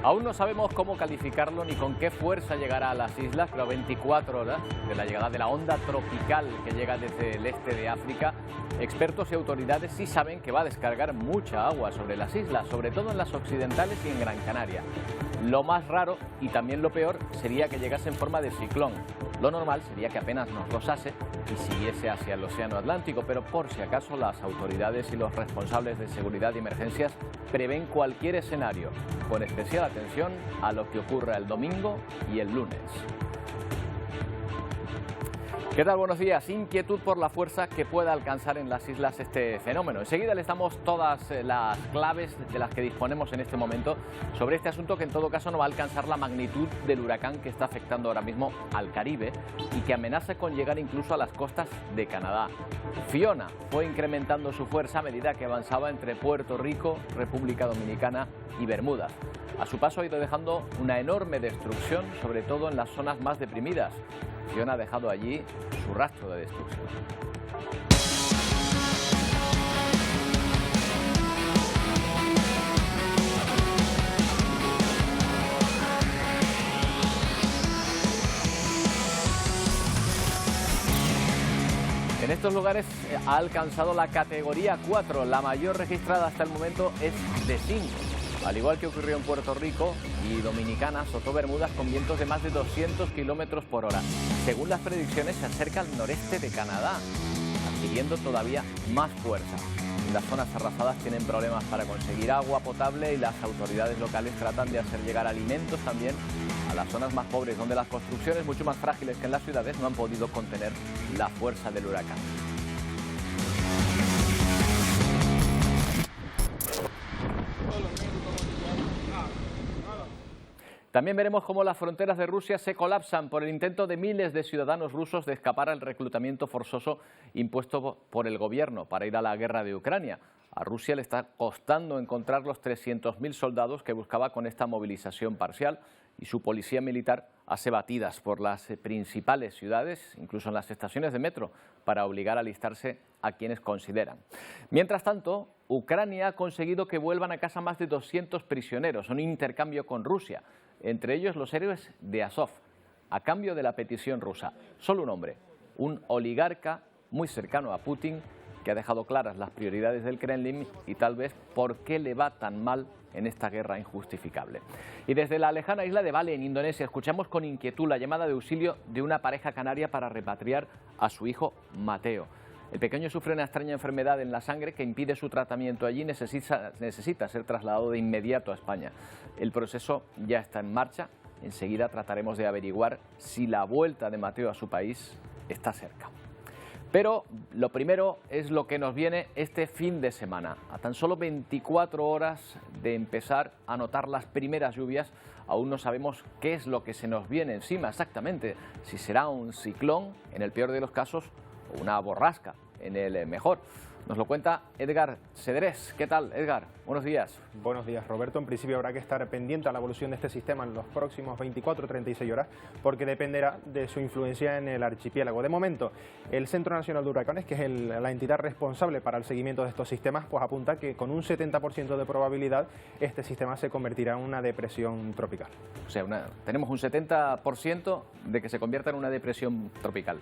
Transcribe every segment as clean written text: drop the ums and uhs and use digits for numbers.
Aún no sabemos cómo calificarlo ni con qué fuerza llegará a las islas, pero a 24 horas de la llegada de la onda tropical que llega desde el este de África, expertos y autoridades sí saben que va a descargar mucha agua sobre las islas, sobre todo en las occidentales y en Gran Canaria. Lo más raro y también lo peor sería que llegase en forma de ciclón. Lo normal sería que apenas nos rozase y siguiese hacia el Océano Atlántico, pero por si acaso las autoridades y los responsables de seguridad y emergencias prevén cualquier escenario, con especial atención a lo que ocurra el domingo y el lunes. ¿Qué tal? Buenos días. Inquietud por la fuerza que pueda alcanzar en las islas este fenómeno. Enseguida les damos todas las claves de las que disponemos en este momento sobre este asunto, que en todo caso no va a alcanzar la magnitud del huracán que está afectando ahora mismo al Caribe y que amenaza con llegar incluso a las costas de Canadá. Fiona fue incrementando su fuerza a medida que avanzaba entre Puerto Rico, República Dominicana y Bermudas. A su paso ha ido dejando una enorme destrucción, sobre todo en las zonas más deprimidas. Fiona ha dejado allí su rastro de destrucción. En estos lugares ha alcanzado la categoría 4, la mayor registrada hasta el momento es de 5. Al igual que ocurrió en Puerto Rico y Dominicana, azotó Bermudas con vientos de más de 200 kilómetros por hora. Según las predicciones, se acerca al noreste de Canadá, adquiriendo todavía más fuerza. Las zonas arrasadas tienen problemas para conseguir agua potable y las autoridades locales tratan de hacer llegar alimentos también a las zonas más pobres, donde las construcciones, mucho más frágiles que en las ciudades, no han podido contener la fuerza del huracán. También veremos cómo las fronteras de Rusia se colapsan por el intento de miles de ciudadanos rusos de escapar al reclutamiento forzoso impuesto por el gobierno para ir a la guerra de Ucrania. A Rusia le está costando encontrar los 300.000 soldados que buscaba con esta movilización parcial, y su policía militar hace batidas por las principales ciudades, incluso en las estaciones de metro, para obligar a alistarse a quienes consideran. Mientras tanto, Ucrania ha conseguido que vuelvan a casa más de 200 prisioneros, un intercambio con Rusia, entre ellos los héroes de Azov, a cambio de la petición rusa. Solo un hombre, un oligarca muy cercano a Putin, que ha dejado claras las prioridades del Kremlin y tal vez por qué le va tan mal en esta guerra injustificable. Y desde la lejana isla de Bali, en Indonesia, escuchamos con inquietud la llamada de auxilio de una pareja canaria para repatriar a su hijo Mateo. El pequeño sufre una extraña enfermedad en la sangre que impide su tratamiento allí y necesita ser trasladado de inmediato a España. El proceso ya está en marcha. Enseguida trataremos de averiguar si la vuelta de Mateo a su país está cerca. Pero lo primero es lo que nos viene este fin de semana. A tan solo 24 horas de empezar a notar las primeras lluvias, aún no sabemos qué es lo que se nos viene encima exactamente. Si será un ciclón, en el peor de los casos, o una borrasca, en el mejor. Nos lo cuenta Edgar Cedrés. ¿Qué tal, Edgar? Buenos días. Buenos días, Roberto. En principio habrá que estar pendiente a la evolución de este sistema en los próximos 24 o 36 horas, porque dependerá de su influencia en el archipiélago. De momento, el Centro Nacional de Huracanes, que es la entidad responsable para el seguimiento de estos sistemas, pues apunta que con un 70% de probabilidad este sistema se convertirá en una depresión tropical. O sea, tenemos un 70% de que se convierta en una depresión tropical.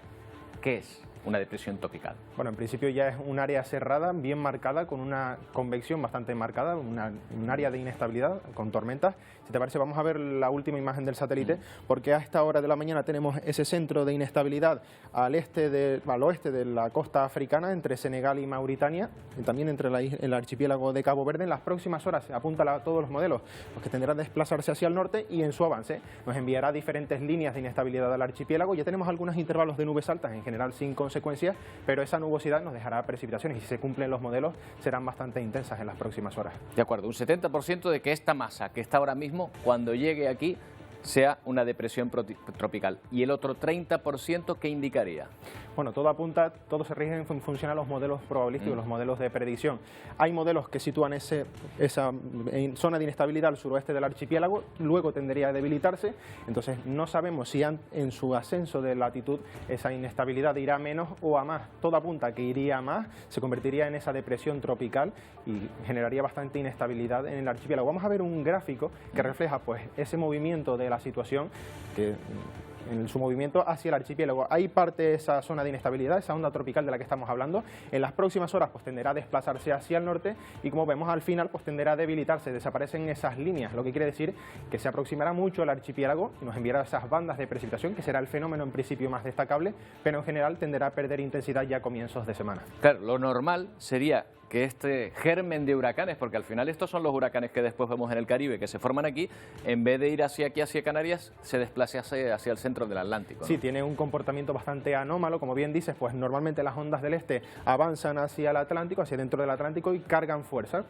¿Qué es una depresión tropical? Bueno, en principio ya es un área cerrada, bien marcada, con una convección bastante marcada, un área de inestabilidad, con tormentas. Si te parece, vamos a ver la última imagen del satélite, porque a esta hora de la mañana tenemos ese centro de inestabilidad al oeste de la costa africana, entre Senegal y Mauritania, y también entre el archipiélago de Cabo Verde. En las próximas horas, apunta a todos los modelos, pues que tendrá que desplazarse hacia el norte, y en su avance nos enviará diferentes líneas de inestabilidad al archipiélago. Ya tenemos algunos intervalos de nubes altas, en general sin consecuencias, pero esa nubosidad nos dejará precipitaciones y si se cumplen los modelos serán bastante intensas en las próximas horas. De acuerdo, un 70% de que esta masa que está ahora mismo, cuando llegue aquí, sea una depresión tropical. ¿Y el otro 30% qué indicaría? Bueno, todo apunta, todo se rige en función a los modelos probabilísticos, los modelos de predicción. Hay modelos que sitúan esa zona de inestabilidad al suroeste del archipiélago, luego tendería a debilitarse, entonces no sabemos si en su ascenso de latitud esa inestabilidad irá a menos o a más. Todo apunta a que iría a más, se convertiría en esa depresión tropical y generaría bastante inestabilidad en el archipiélago. Vamos a ver un gráfico que refleja pues ese movimiento de la situación que en su movimiento hacia el archipiélago. Ahí parte esa zona de inestabilidad, esa onda tropical de la que estamos hablando. En las próximas horas pues tenderá a desplazarse hacia el norte y, como vemos al final, pues tenderá a debilitarse, desaparecen esas líneas, lo que quiere decir que se aproximará mucho al archipiélago y nos enviará esas bandas de precipitación, que será el fenómeno en principio más destacable, pero en general tenderá a perder intensidad ya a comienzos de semana. Claro, lo normal sería que este germen de huracanes, porque al final estos son los huracanes que después vemos en el Caribe, que se forman aquí, en vez de ir hacia aquí, hacia Canarias, se desplace hacia el centro del Atlántico, ¿no? Sí, tiene un comportamiento bastante anómalo, como bien dices, pues normalmente las ondas del este avanzan hacia el Atlántico, hacia dentro del Atlántico y cargan fuerza.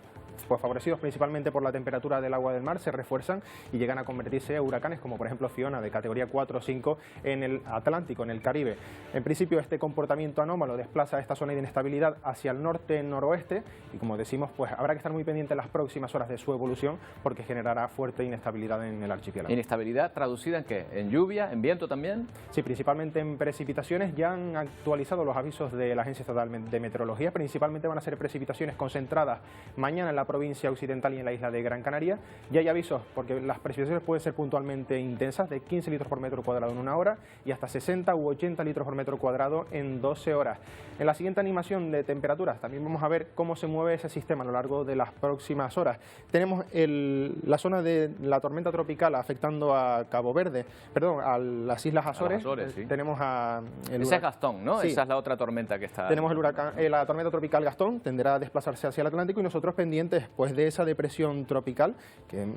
Pues favorecidos principalmente por la temperatura del agua del mar, se refuerzan y llegan a convertirse en huracanes, como por ejemplo Fiona, de categoría 4 o 5 en el Atlántico, en el Caribe. En principio, este comportamiento anómalo desplaza esta zona de inestabilidad hacia el norte-noroeste y, como decimos, pues habrá que estar muy pendiente en las próximas horas de su evolución, porque generará fuerte inestabilidad en el archipiélago. ¿Inestabilidad traducida en qué? ¿En lluvia? ¿En viento también? Sí, principalmente en precipitaciones. Ya han actualizado los avisos de la Agencia Estatal de Meteorología. Principalmente van a ser precipitaciones concentradas mañana en la provincia occidental y en la isla de Gran Canaria. Ya hay avisos, porque las precipitaciones pueden ser puntualmente intensas, de 15 litros por metro cuadrado en una hora y hasta 60 u 80 litros por metro cuadrado en 12 horas. En la siguiente animación de temperaturas también vamos a ver cómo se mueve ese sistema a lo largo de las próximas horas. Tenemos la zona de la tormenta tropical afectando a Cabo Verde, perdón, a las Islas Azores. Sí. Tenemos Ese es Gastón, ¿no? Sí. Esa es la otra tormenta que está... Tenemos la tormenta tropical Gastón, tenderá a desplazarse hacia el Atlántico y nosotros pendientes pues de esa depresión tropical que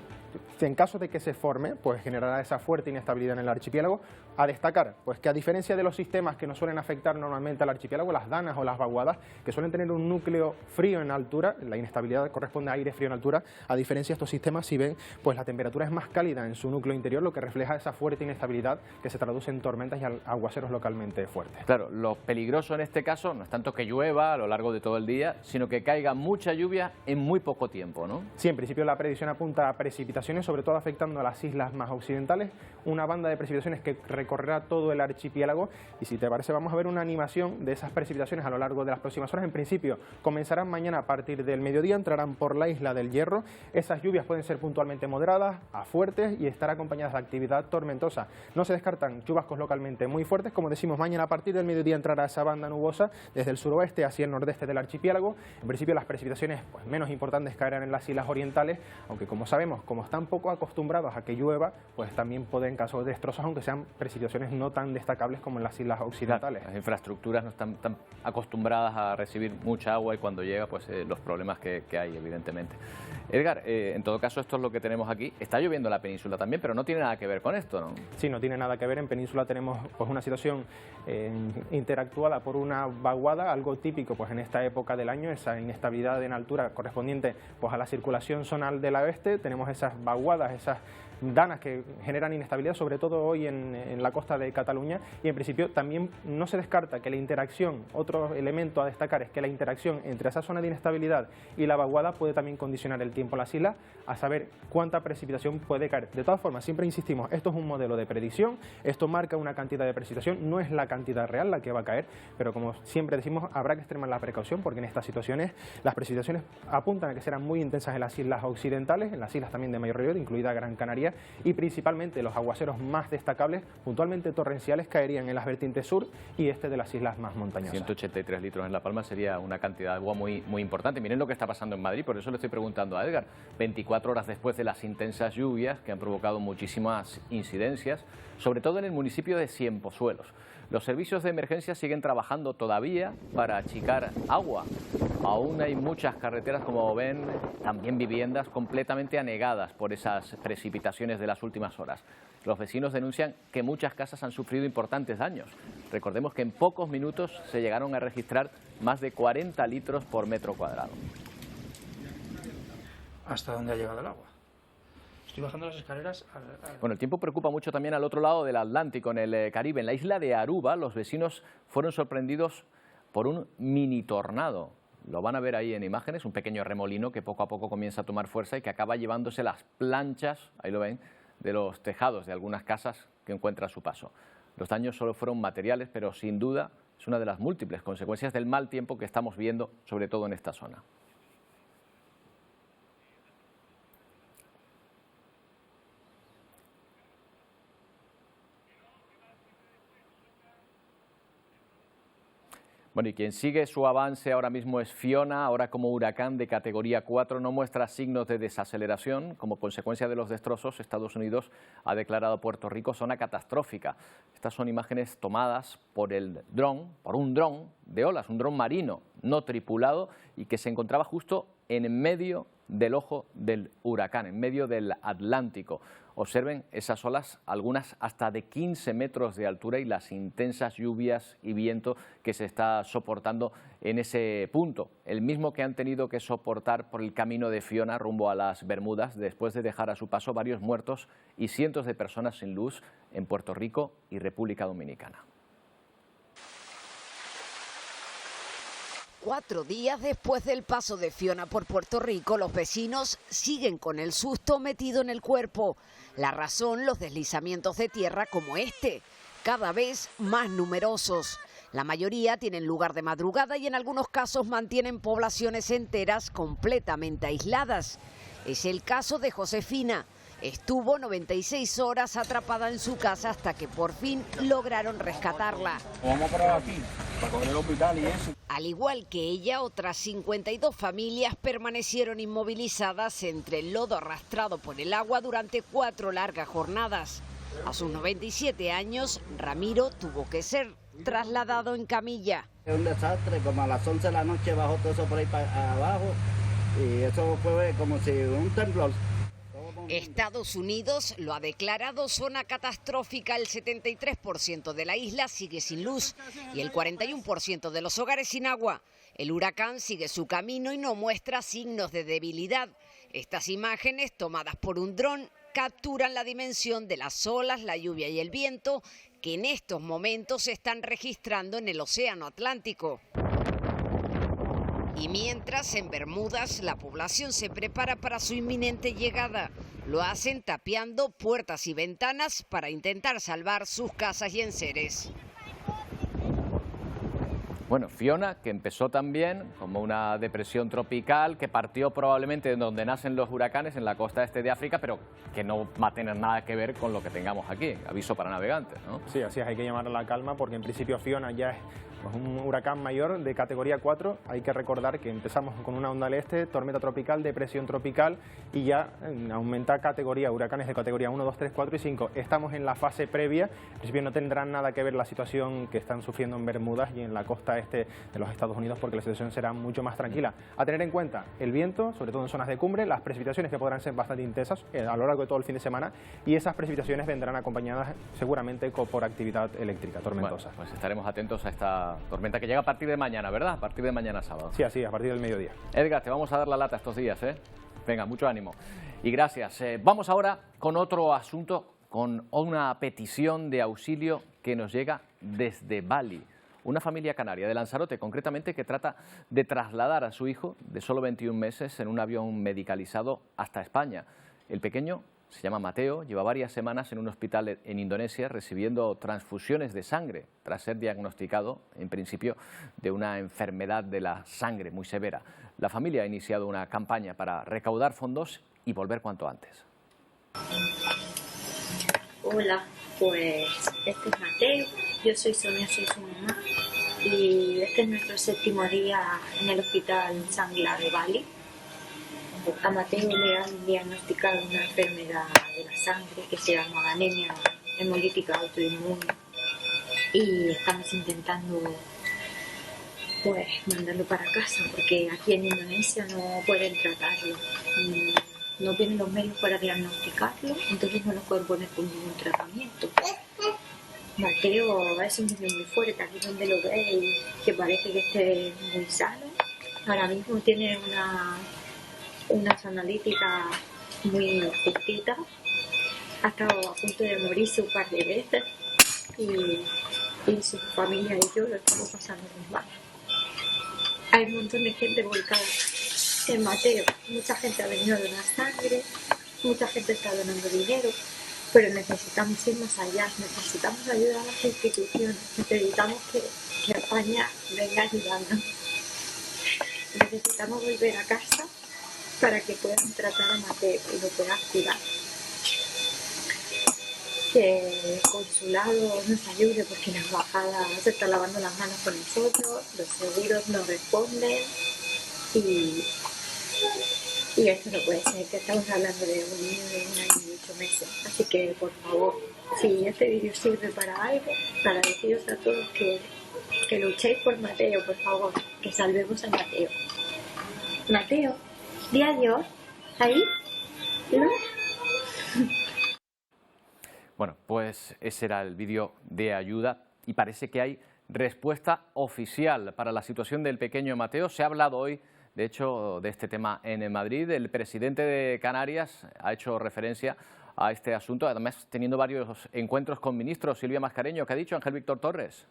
en caso de que se forme pues generará esa fuerte inestabilidad en el archipiélago. A destacar pues que, a diferencia de los sistemas que nos suelen afectar normalmente al archipiélago, las danas o las vaguadas, que suelen tener un núcleo frío en altura, la inestabilidad corresponde a aire frío en altura, a diferencia de estos sistemas, si ven, pues la temperatura es más cálida en su núcleo interior, lo que refleja esa fuerte inestabilidad que se traduce en tormentas y aguaceros localmente fuertes. Claro, lo peligroso en este caso no es tanto que llueva a lo largo de todo el día, sino que caiga mucha lluvia en muy poco tiempo, ¿no? Sí, en principio la predicción apunta a precipitaciones, sobre todo afectando a las islas más occidentales, una banda de precipitaciones que recorrerá todo el archipiélago, y si te parece vamos a ver una animación de esas precipitaciones a lo largo de las próximas horas. En principio comenzarán mañana a partir del mediodía, entrarán por la isla del Hierro. Esas lluvias pueden ser puntualmente moderadas a fuertes y estar acompañadas de actividad tormentosa. No se descartan chubascos localmente muy fuertes. Como decimos, mañana a partir del mediodía entrará esa banda nubosa desde el suroeste hacia el nordeste del archipiélago. En principio las precipitaciones pues menos importantes caerán en las islas orientales, aunque, como sabemos, como están poco acostumbrados a que llueva, pues también pueden causar destrozos, aunque sean precipitaciones no tan destacables como en las islas occidentales. Las infraestructuras no están tan acostumbradas a recibir mucha agua y cuando llega pues los problemas que hay, evidentemente. Edgar, en todo caso esto es lo que tenemos aquí. Está lloviendo en la península también, pero no tiene nada que ver con esto, ¿no? Sí, no tiene nada que ver. En península tenemos pues una situación interactuada por una vaguada, algo típico pues en esta época del año, esa inestabilidad en altura correspondiente pues a la circulación zonal del oeste. Tenemos esas vaguadas, esas danas que generan inestabilidad, sobre todo hoy en la costa de Cataluña, y en principio también no se descarta que la interacción, otro elemento a destacar es que la interacción entre esa zona de inestabilidad y la vaguada puede también condicionar el tiempo en las islas, a saber cuánta precipitación puede caer. De todas formas, siempre insistimos, esto es un modelo de predicción, esto marca una cantidad de precipitación, no es la cantidad real la que va a caer, pero como siempre decimos, habrá que extremar la precaución, porque en estas situaciones las precipitaciones apuntan a que serán muy intensas en las islas occidentales, en las islas también de mayor relieve, incluida Gran Canaria, y principalmente los aguaceros más destacables, puntualmente torrenciales, caerían en las vertientes sur y este de las islas más montañosas. 183 litros en La Palma sería una cantidad de agua muy importante. Miren lo que está pasando en Madrid, por eso le estoy preguntando a Edgar. 24 horas después de las intensas lluvias que han provocado muchísimas incidencias, sobre todo en el municipio de Cienpozuelos. Los servicios de emergencia siguen trabajando todavía para achicar agua. Aún hay muchas carreteras, como ven, también viviendas completamente anegadas por esas precipitaciones de las últimas horas. Los vecinos denuncian que muchas casas han sufrido importantes daños. Recordemos que en pocos minutos se llegaron a registrar más de 40 litros por metro cuadrado. ¿Hasta dónde ha llegado el agua? Estoy bajando las escaleras. Bueno, el tiempo preocupa mucho también al otro lado del Atlántico, en el Caribe. En la isla de Aruba, los vecinos fueron sorprendidos por un mini tornado. Lo van a ver ahí en imágenes, un pequeño remolino que poco a poco comienza a tomar fuerza y que acaba llevándose las planchas, ahí lo ven, de los tejados de algunas casas que encuentra a su paso. Los daños solo fueron materiales, pero sin duda es una de las múltiples consecuencias del mal tiempo que estamos viendo, sobre todo en esta zona. Bueno, y quien sigue su avance ahora mismo es Fiona, ahora como huracán de categoría 4, no muestra signos de desaceleración. Como consecuencia de los destrozos, Estados Unidos ha declarado Puerto Rico zona catastrófica. Estas son imágenes tomadas por un dron de olas, un dron marino no tripulado y que se encontraba justo en medio del ojo del huracán, en medio del Atlántico. Observen esas olas, algunas hasta de 15 metros de altura y las intensas lluvias y viento que se está soportando en ese punto. El mismo que han tenido que soportar por el camino de Fiona rumbo a las Bermudas después de dejar a su paso varios muertos y cientos de personas sin luz en Puerto Rico y República Dominicana. 4 días después del paso de Fiona por Puerto Rico, los vecinos siguen con el susto metido en el cuerpo. La razón, los deslizamientos de tierra como este, cada vez más numerosos. La mayoría tienen lugar de madrugada y en algunos casos mantienen poblaciones enteras completamente aisladas. Es el caso de Josefina. Estuvo 96 horas atrapada en su casa hasta que por fin lograron rescatarla. Vamos a parar aquí, para coger el hospital y eso. Al igual que ella, otras 52 familias permanecieron inmovilizadas entre el lodo arrastrado por el agua durante 4 largas jornadas. A sus 97 años, Ramiro tuvo que ser trasladado en camilla. Es un desastre, como a las 11 de la noche bajó todo eso por ahí para abajo y eso fue como si un temblor. Estados Unidos lo ha declarado zona catastrófica. El 73% de la isla sigue sin luz y el 41% de los hogares sin agua. El huracán sigue su camino y no muestra signos de debilidad. Estas imágenes, tomadas por un dron, capturan la dimensión de las olas, la lluvia y el viento que en estos momentos se están registrando en el Océano Atlántico. Y mientras en Bermudas la población se prepara para su inminente llegada, lo hacen tapiando puertas y ventanas para intentar salvar sus casas y enseres. Bueno, Fiona, que empezó también como una depresión tropical, que partió probablemente de donde nacen los huracanes, en la costa este de África, pero que no va a tener nada que ver con lo que tengamos aquí. Aviso para navegantes, ¿no? Sí, así es, hay que llamar a la calma porque en principio Fiona ya es un huracán mayor de categoría 4. Hay que recordar que empezamos con una onda al este, tormenta tropical, depresión tropical y ya aumenta categoría, huracanes de categoría 1, 2, 3, 4 y 5. Estamos en la fase previa, en principio no tendrán nada que ver la situación que están sufriendo en Bermudas y en la costa este de los Estados Unidos porque la situación será mucho más tranquila. A tener en cuenta el viento, sobre todo en zonas de cumbre, las precipitaciones que podrán ser bastante intensas a lo largo de todo el fin de semana y esas precipitaciones vendrán acompañadas seguramente por actividad eléctrica tormentosa. Bueno, pues estaremos atentos a esta tormenta que llega a partir de mañana, ¿verdad? A partir de mañana sábado. Sí, así, a partir del mediodía. Edgar, te vamos a dar la lata estos días, ¿eh? Venga, mucho ánimo. Y gracias. Vamos ahora con otro asunto, con una petición de auxilio que nos llega desde Bali. Una familia canaria de Lanzarote, concretamente, que trata de trasladar a su hijo de solo 21 meses en un avión medicalizado hasta España. El pequeño se llama Mateo, lleva varias semanas en un hospital en Indonesia recibiendo transfusiones de sangre tras ser diagnosticado, en principio, de una enfermedad de la sangre muy severa. La familia ha iniciado una campaña para recaudar fondos y volver cuanto antes. Hola, pues este es Mateo, yo soy Sonia, soy su mamá y este es nuestro 7º día en el hospital Sangla de Bali. A Mateo le han diagnosticado una enfermedad de la sangre que se llama anemia hemolítica autoinmune y estamos intentando pues mandarlo para casa porque aquí en Indonesia no pueden tratarlo, no tienen los medios para diagnosticarlo, entonces no lo pueden poner con ningún tratamiento. Mateo es un niño muy fuerte, aquí donde lo veis que parece que esté muy sano, ahora mismo tiene unas analíticas muy justita. Ha estado a punto de morirse un par de veces y su familia y yo lo estamos pasando muy mal. Hay un montón de gente volcada en Mateo. Mucha gente ha venido a donar sangre, mucha gente está donando dinero, pero necesitamos ir más allá, necesitamos ayudar a las instituciones, necesitamos que España venga ayudando. Necesitamos volver a casa para que puedan tratar a Mateo y lo puedan cuidar. Que el consulado nos ayude porque la embajada se está lavando las manos con nosotros, los seguros no responden y esto no puede ser, que estamos hablando de un niño de 1 año y 8 meses. Así que, por favor, si este vídeo sirve para algo, para deciros a todos que luchéis por Mateo, por favor, que salvemos a Mateo. Mateo, di adiós. ¿Ahí? ¿No? Bueno, pues ese era el vídeo de ayuda y parece que hay respuesta oficial para la situación del pequeño Mateo. Se ha hablado hoy, de hecho, de este tema en Madrid. El presidente de Canarias ha hecho referencia a este asunto, además teniendo varios encuentros con ministros. Silvia Mascareño, ¿qué ha dicho Ángel Víctor Torres?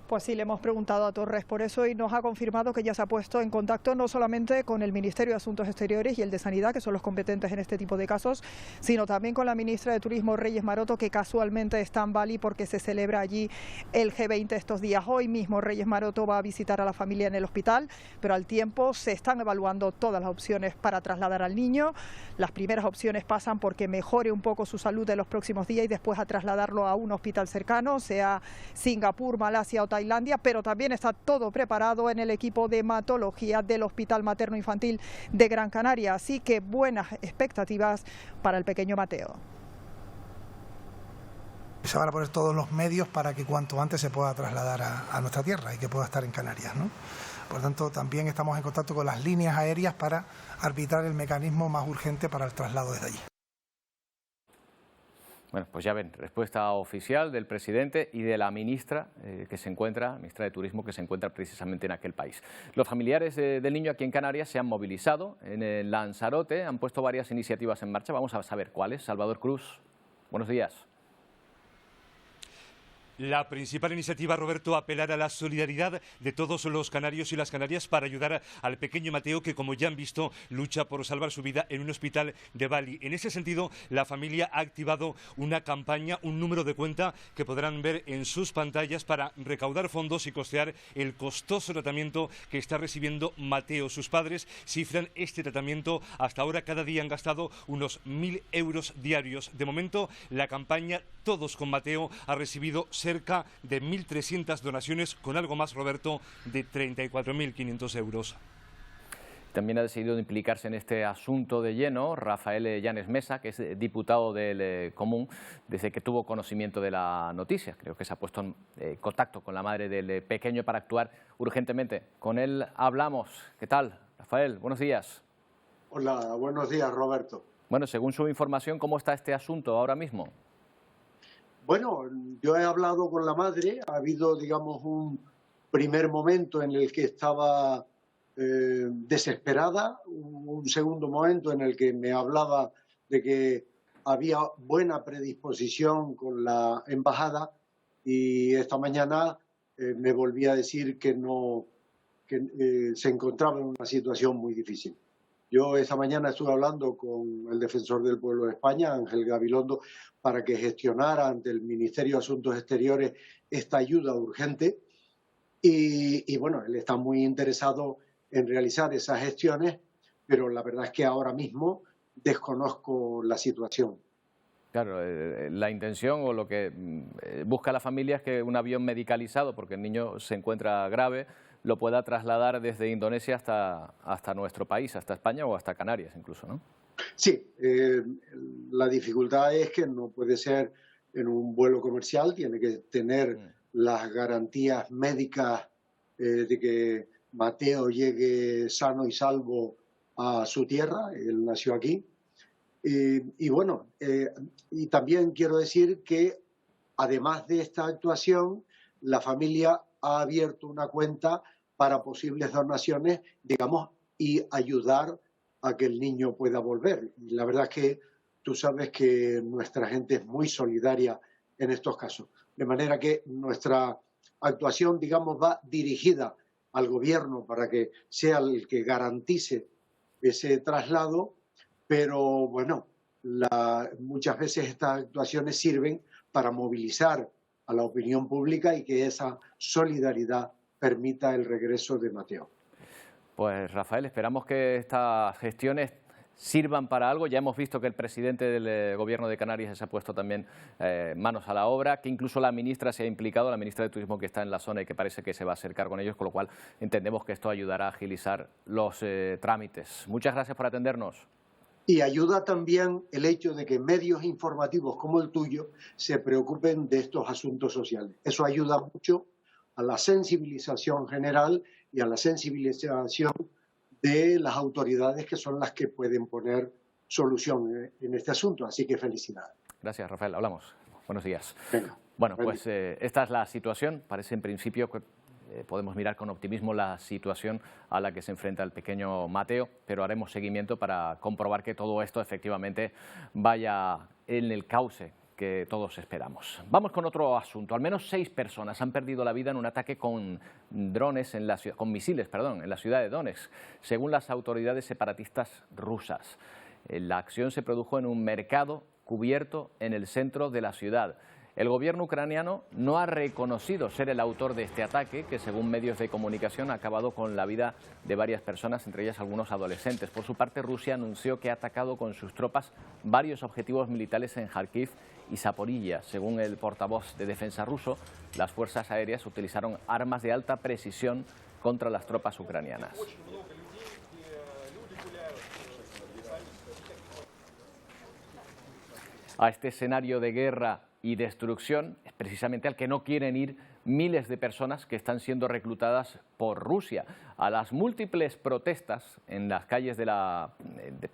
Pues sí, le hemos preguntado a Torres por eso y nos ha confirmado que ya se ha puesto en contacto no solamente con el Ministerio de Asuntos Exteriores y el de Sanidad, que son los competentes en este tipo de casos, sino también con la ministra de Turismo, Reyes Maroto, que casualmente está en Bali porque se celebra allí el G20 estos días. Hoy mismo Reyes Maroto va a visitar a la familia en el hospital, pero al tiempo se están evaluando todas las opciones para trasladar al niño. Las primeras opciones pasan porque mejore un poco su salud en los próximos días y después a trasladarlo a un hospital cercano, sea Singapur, Malasia o Tailandia, pero también está todo preparado en el equipo de hematología del Hospital Materno Infantil de Gran Canaria, así que buenas expectativas para el pequeño Mateo. Se van a poner todos los medios para que cuanto antes se pueda trasladar a nuestra tierra y que pueda estar en Canarias, ¿no? Por tanto, también estamos en contacto con las líneas aéreas para arbitrar el mecanismo más urgente para el traslado desde allí. Bueno, pues ya ven, respuesta oficial del presidente y de la ministra ministra de Turismo, que se encuentra precisamente en aquel país. Los familiares del niño aquí en Canarias se han movilizado en el Lanzarote, han puesto varias iniciativas en marcha. Vamos a saber cuáles. Salvador Cruz, buenos días. La principal iniciativa, Roberto, apelar a la solidaridad de todos los canarios y las canarias para ayudar al pequeño Mateo, que, como ya han visto, lucha por salvar su vida en un hospital de Bali. En ese sentido, la familia ha activado una campaña, un número de cuenta que podrán ver en sus pantallas para recaudar fondos y costear el costoso tratamiento que está recibiendo Mateo. Sus padres cifran este tratamiento. Hasta ahora cada día han gastado unos 1.000 euros diarios. De momento, la campaña Todos con Mateo ha recibido cerca de 1.300 donaciones, con algo más, Roberto, de 34.500 euros. También ha decidido implicarse en este asunto de lleno Rafael Llanes Mesa, que es diputado del Común, desde que tuvo conocimiento de la noticia. Creo que se ha puesto en contacto con la madre del pequeño para actuar urgentemente. Con él hablamos. ¿Qué tal, Rafael? Buenos días. Hola, buenos días, Roberto. Bueno, según su información, ¿cómo está este asunto ahora mismo? Bueno, yo he hablado con la madre. Ha habido, digamos, un primer momento en el que estaba desesperada, un segundo momento en el que me hablaba de que había buena predisposición con la embajada, y esta mañana me volví a decir que se encontraba en una situación muy difícil. Yo esta mañana estuve hablando con el defensor del pueblo de España, Ángel Gabilondo, para que gestionara ante el Ministerio de Asuntos Exteriores esta ayuda urgente. Y bueno, él está muy interesado en realizar esas gestiones, pero la verdad es que ahora mismo desconozco la situación. Claro, la intención o lo que busca la familia es que un avión medicalizado, porque el niño se encuentra grave, lo pueda trasladar desde Indonesia hasta nuestro país, hasta España o hasta Canarias incluso, ¿no? Sí, la dificultad es que no puede ser en un vuelo comercial, tiene que tener las garantías médicas de que Mateo llegue sano y salvo a su tierra. Él nació aquí. Y bueno, y también quiero decir que además de esta actuación, la familia ha abierto una cuenta para posibles donaciones, digamos, y ayudar a que el niño pueda volver. Y la verdad es que tú sabes que nuestra gente es muy solidaria en estos casos. De manera que nuestra actuación, digamos, va dirigida al gobierno para que sea el que garantice ese traslado, pero bueno, muchas veces estas actuaciones sirven para movilizar a la opinión pública y que esa solidaridad permita el regreso de Mateo. Pues Rafael, esperamos que estas gestiones sirvan para algo. Ya hemos visto que el presidente del Gobierno de Canarias se ha puesto también manos a la obra, que incluso la ministra se ha implicado, la ministra de Turismo que está en la zona y que parece que se va a acercar con ellos, con lo cual entendemos que esto ayudará a agilizar los trámites. Muchas gracias por atendernos. Y ayuda también el hecho de que medios informativos como el tuyo se preocupen de estos asuntos sociales. Eso ayuda mucho a la sensibilización general y a la sensibilización de las autoridades, que son las que pueden poner solución en este asunto. Así que felicidades. Gracias, Rafael. Hablamos. Buenos días. Venga. Bueno, pues esta es la situación. Parece en principio que podemos mirar con optimismo la situación a la que se enfrenta el pequeño Mateo, pero haremos seguimiento para comprobar que todo esto efectivamente vaya en el cauce que todos esperamos. Vamos con otro asunto. Al menos 6 personas han perdido la vida en un ataque con drones, con misiles, en la ciudad de Donetsk, según las autoridades separatistas rusas. La acción se produjo en un mercado cubierto en el centro de la ciudad. El gobierno ucraniano no ha reconocido ser el autor de este ataque, que según medios de comunicación ha acabado con la vida de varias personas, entre ellas algunos adolescentes. Por su parte, Rusia anunció que ha atacado con sus tropas varios objetivos militares en Kharkiv y Zaporilla. Según el portavoz de defensa ruso, las fuerzas aéreas utilizaron armas de alta precisión contra las tropas ucranianas. A este escenario de guerra y destrucción es precisamente al que no quieren ir miles de personas que están siendo reclutadas por Rusia. A las múltiples protestas en las calles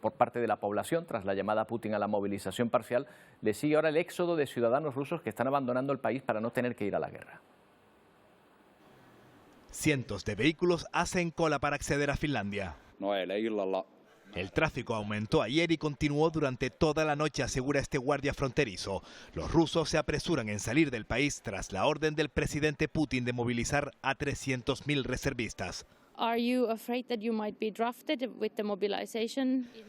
por parte de la población tras la llamada a Putin a la movilización parcial, le sigue ahora el éxodo de ciudadanos rusos que están abandonando el país para no tener que ir a la guerra. Cientos de vehículos hacen cola para acceder a Finlandia. El tráfico aumentó ayer y continuó durante toda la noche, asegura este guardia fronterizo. Los rusos se apresuran en salir del país tras la orden del presidente Putin de movilizar a 300.000 reservistas.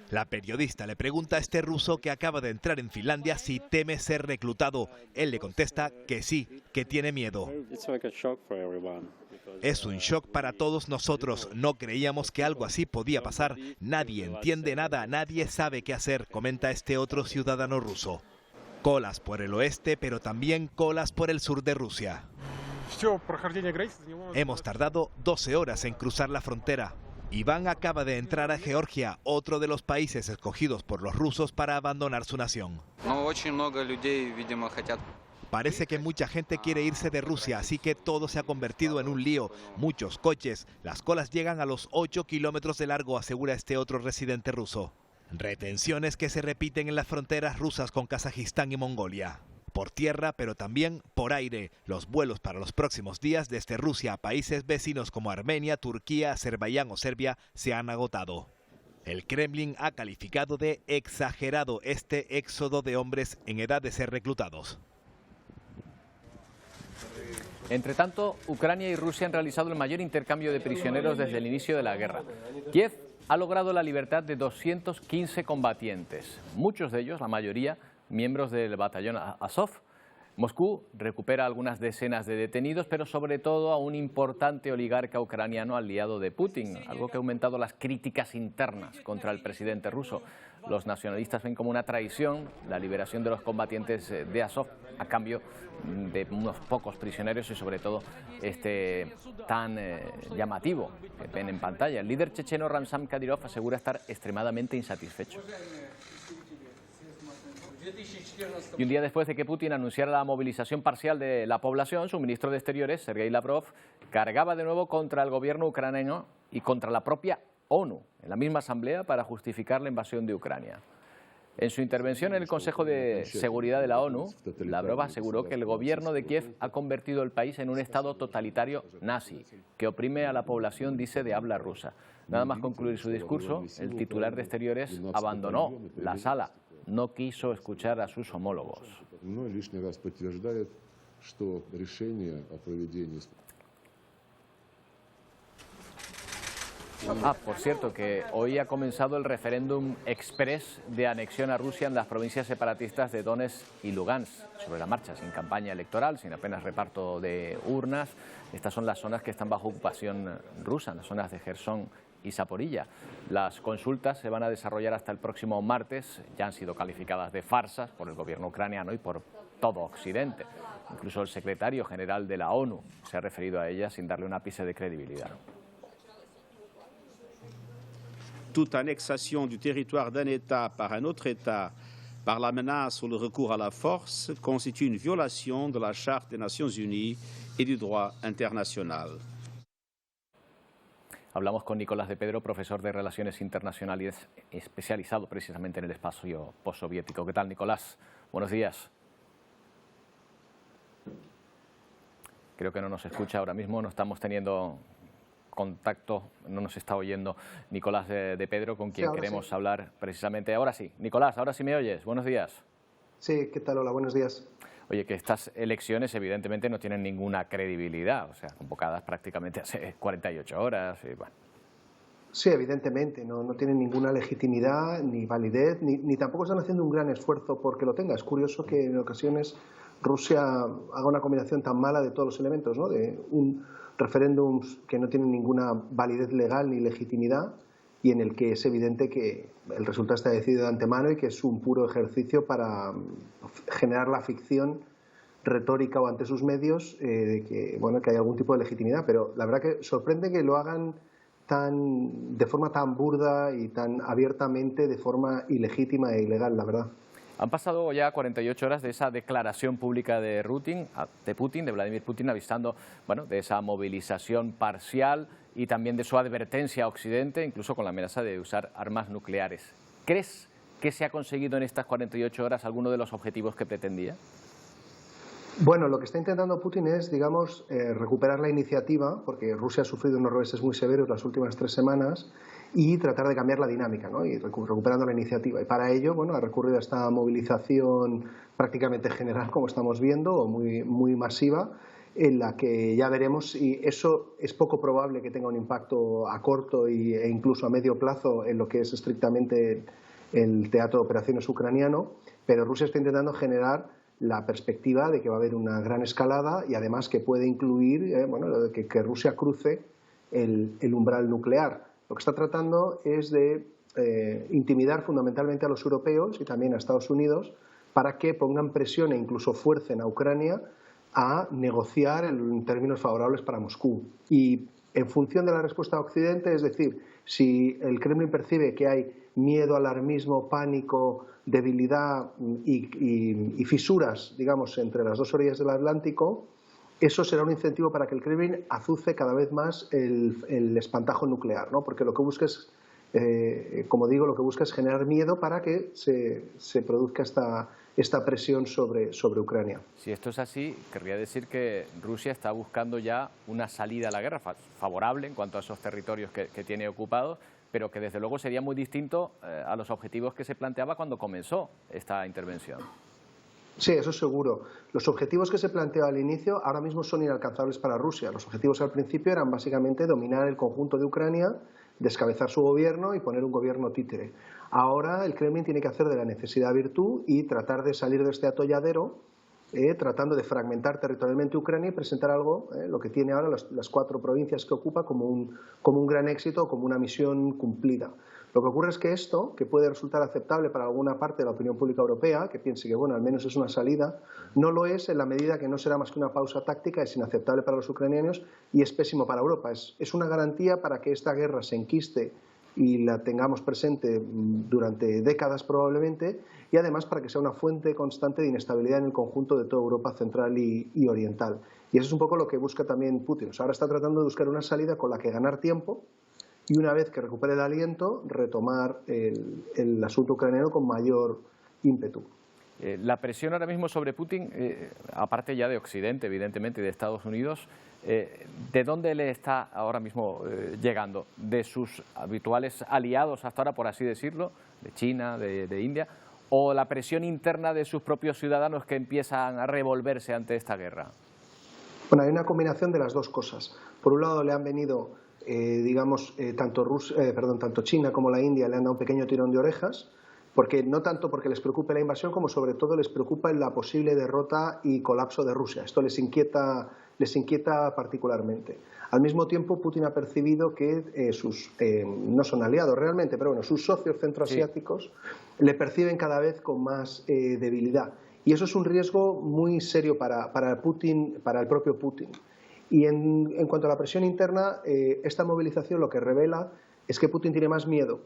La periodista le pregunta a este ruso que acaba de entrar en Finlandia si teme ser reclutado. Él le contesta que sí, que tiene miedo. Es un shock para todos nosotros. No creíamos que algo así podía pasar. Nadie entiende nada, nadie sabe qué hacer, comenta este otro ciudadano ruso. Colas por el oeste, pero también colas por el sur de Rusia. Hemos tardado 12 horas en cruzar la frontera. Iván acaba de entrar a Georgia, otro de los países escogidos por los rusos para abandonar su nación. Parece que mucha gente quiere irse de Rusia, así que todo se ha convertido en un lío. Muchos coches, las colas llegan a los 8 kilómetros de largo, asegura este otro residente ruso. Retenciones que se repiten en las fronteras rusas con Kazajistán y Mongolia. Por tierra, pero también por aire. Los vuelos para los próximos días desde Rusia a países vecinos como Armenia, Turquía, Azerbaiyán o Serbia se han agotado. El Kremlin ha calificado de exagerado este éxodo de hombres en edad de ser reclutados. Entre tanto, Ucrania y Rusia han realizado el mayor intercambio de prisioneros desde el inicio de la guerra. Kiev ha logrado la libertad de 215 combatientes, muchos de ellos, la mayoría, miembros del batallón Azov. Moscú recupera algunas decenas de detenidos, pero sobre todo a un importante oligarca ucraniano aliado de Putin, algo que ha aumentado las críticas internas contra el presidente ruso. Los nacionalistas ven como una traición la liberación de los combatientes de Azov a cambio de unos pocos prisioneros y sobre todo este tan llamativo que ven en pantalla. El líder checheno Ramzan Kadyrov asegura estar extremadamente insatisfecho. Y un día después de que Putin anunciara la movilización parcial de la población, su ministro de Exteriores, Sergei Lavrov, cargaba de nuevo contra el gobierno ucraniano y contra la propia ONU, en la misma asamblea, para justificar la invasión de Ucrania. En su intervención en el Consejo de Seguridad de la ONU, Lavrov aseguró que el gobierno de Kiev ha convertido el país en un estado totalitario nazi, que oprime a la población, dice, de habla rusa. Nada más concluir su discurso, el titular de Exteriores abandonó la sala, no quiso escuchar a sus homólogos. Por cierto, que hoy ha comenzado el referéndum express de anexión a Rusia en las provincias separatistas de Donetsk y Lugansk. Sobre la marcha, sin campaña electoral, sin apenas reparto de urnas. Estas son las zonas que están bajo ocupación rusa, las zonas de Jersón y Zaporilla. Las consultas se van a desarrollar hasta el próximo martes. Ya han sido calificadas de farsas por el gobierno ucraniano y por todo Occidente. Incluso el secretario general de la ONU se ha referido a ellas sin darle un ápice de credibilidad. Toute annexation du territoire d'un État par un autre État par la menace ou le recours à la force constitue une violation de la Charte des Nations Unies et du droit international. Hablamos con Nicolás de Pedro, profesor de Relaciones Internacionales especializado precisamente en el espacio postsoviético. ¿Qué tal, Nicolás? Buenos días. Creo que no nos escucha ahora mismo, no estamos teniendo contacto, no nos está oyendo Nicolás de Pedro, con quien queremos hablar precisamente. Ahora sí. Nicolás, ahora sí me oyes. Buenos días. Sí, ¿qué tal? Hola, buenos días. Oye, que estas elecciones evidentemente no tienen ninguna credibilidad, o sea, convocadas prácticamente hace 48 horas y bueno. Sí, evidentemente, no tienen ninguna legitimidad ni validez, ni tampoco están haciendo un gran esfuerzo porque lo tenga. Es curioso que en ocasiones Rusia haga una combinación tan mala de todos los elementos, ¿no? De un referéndum que no tiene ninguna validez legal ni legitimidad y en el que es evidente que el resultado está decidido de antemano y que es un puro ejercicio para generar la ficción retórica o ante sus medios de que, bueno, que hay algún tipo de legitimidad. Pero la verdad que sorprende que lo hagan de forma tan burda y tan abiertamente de forma ilegítima e ilegal, la verdad. Han pasado ya 48 horas de esa declaración pública de Vladimir Putin, avisando, bueno, de esa movilización parcial y también de su advertencia a Occidente, incluso con la amenaza de usar armas nucleares. ¿Crees que se ha conseguido en estas 48 horas alguno de los objetivos que pretendía? Bueno, lo que está intentando Putin es, digamos, recuperar la iniciativa, porque Rusia ha sufrido unos reveses muy severos las últimas 3 semanas, y tratar de cambiar la dinámica, ¿no? Y recuperando la iniciativa. Y para ello, bueno, ha recurrido a esta movilización prácticamente general, como estamos viendo, o muy masiva, en la que ya veremos, y eso es poco probable que tenga un impacto a corto e incluso a medio plazo en lo que es estrictamente el teatro de operaciones ucraniano, pero Rusia está intentando generar la perspectiva de que va a haber una gran escalada y además que puede incluir que Rusia cruce el umbral nuclear. Lo que está tratando es de intimidar fundamentalmente a los europeos y también a Estados Unidos para que pongan presión e incluso fuercen a Ucrania a negociar en términos favorables para Moscú. Y en función de la respuesta de Occidente, es decir, si el Kremlin percibe que hay miedo, alarmismo, pánico, debilidad y fisuras, digamos, entre las dos orillas del Atlántico, eso será un incentivo para que el Kremlin azuce cada vez más el espantajo nuclear, ¿no? Porque lo que busca es, como digo, lo que busca es generar miedo para que se produzca esta presión sobre Ucrania. Si esto es así, querría decir que Rusia está buscando ya una salida a la guerra favorable en cuanto a esos territorios que tiene ocupados, pero que desde luego sería muy distinto a los objetivos que se planteaba cuando comenzó esta intervención. Sí, eso es seguro. Los objetivos que se planteó al inicio ahora mismo son inalcanzables para Rusia. Los objetivos al principio eran básicamente dominar el conjunto de Ucrania, descabezar su gobierno y poner un gobierno títere. Ahora el Kremlin tiene que hacer de la necesidad virtud y tratar de salir de este atolladero, tratando de fragmentar territorialmente Ucrania y presentar algo, lo que tiene ahora las 4 provincias que ocupa, como un gran éxito, como una misión cumplida. Lo que ocurre es que esto, que puede resultar aceptable para alguna parte de la opinión pública europea, que piense que bueno, al menos es una salida, no lo es en la medida que no será más que una pausa táctica, es inaceptable para los ucranianos y es pésimo para Europa. Es una garantía para que esta guerra se enquiste y la tengamos presente durante décadas probablemente, y además para que sea una fuente constante de inestabilidad en el conjunto de toda Europa central y oriental. Y eso es un poco lo que busca también Putin. O sea, ahora está tratando de buscar una salida con la que ganar tiempo y una vez que recupere el aliento, retomar el asunto ucraniano con mayor ímpetu. La presión ahora mismo sobre Putin, aparte ya de Occidente, evidentemente, y de Estados Unidos, ¿de dónde le está ahora mismo llegando? ¿De sus habituales aliados hasta ahora, por así decirlo, de China, de India, o la presión interna de sus propios ciudadanos que empiezan a revolverse ante esta guerra? Bueno, hay una combinación de las dos cosas. Por un lado le han venido, tanto China como la India le han dado un pequeño tirón de orejas, porque no tanto porque les preocupe la invasión, como sobre todo les preocupa la posible derrota y colapso de Rusia. Esto les inquieta particularmente. Al mismo tiempo, Putin ha percibido que no son aliados realmente, pero bueno, sus socios centroasiáticos le perciben cada vez con más debilidad. Y eso es un riesgo muy serio para Putin, para el propio Putin. Y en cuanto a la presión interna, esta movilización lo que revela es que Putin tiene más miedo,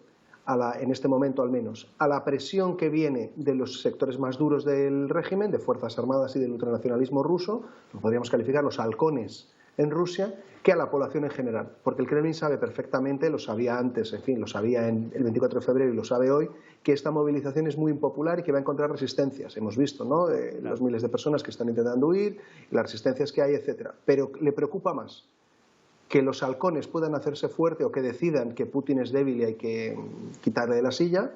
en este momento al menos, a la presión que viene de los sectores más duros del régimen, de Fuerzas Armadas y del ultranacionalismo ruso, lo podríamos calificar los halcones en Rusia, que a la población en general. Porque el Kremlin sabe perfectamente, lo sabía antes, en fin, lo sabía el 24 de febrero y lo sabe hoy, que esta movilización es muy impopular y que va a encontrar resistencias. Hemos visto, ¿no?, los miles de personas que están intentando huir, las resistencias que hay, etcétera. Pero le preocupa más que los halcones puedan hacerse fuerte o que decidan que Putin es débil y hay que quitarle la silla,